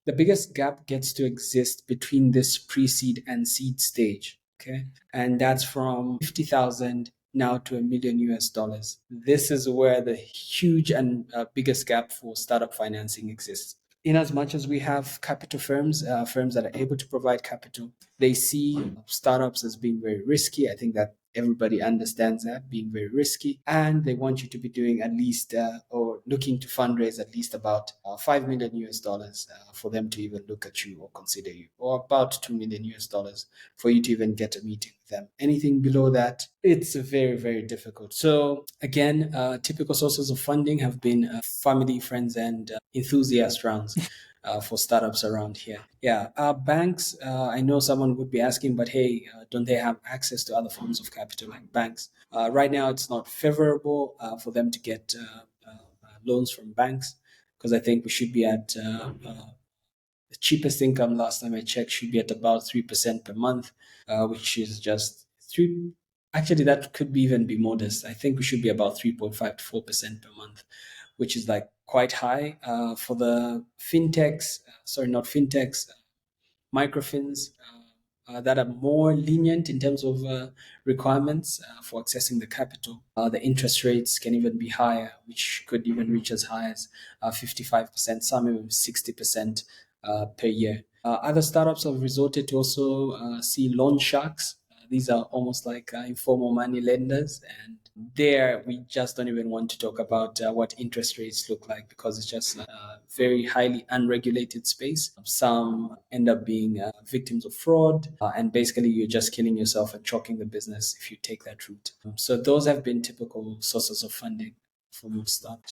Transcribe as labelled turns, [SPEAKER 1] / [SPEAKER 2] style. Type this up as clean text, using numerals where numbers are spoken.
[SPEAKER 1] The biggest gap gets to exist between this pre-seed and seed stage. Okay. And that's from 50,000 now to $1 million. This is where the huge and biggest gap for startup financing exists. In as much as we have capital firms, firms that are able to provide capital, they see startups as being very risky. I think that everybody understands that being very risky, and they want you to be doing at least or looking to fundraise at least about $5 million for them to even look at you or consider you, or about $2 million for you to even get a meeting with them. Anything below that, it's very, very difficult. So again, typical sources of funding have been family, friends, and enthusiast rounds for startups around here. Yeah, banks. I know someone would be asking, but hey, don't they have access to other forms of capital like banks? Right now, it's not favorable for them to get loans from banks, because I think we should be at the cheapest income last time I checked should be at about 3% per month, which is just three. Actually, that could be even be modest. I think we should be about 3.5 to 4% per month, which is like quite high for the fintechs. Sorry, not fintechs, microfins that are more lenient in terms of requirements for accessing the capital. The interest rates can even be higher, which could even reach as high as 55%, some even 60% per year. Other startups have resorted to also see loan sharks. These are almost like informal money lenders, and there we just don't even want to talk about what interest rates look like, because it's just a very highly unregulated space. Some end up being victims of fraud, and basically you're just killing yourself and choking the business if you take that route. So those have been typical sources of funding for most startups.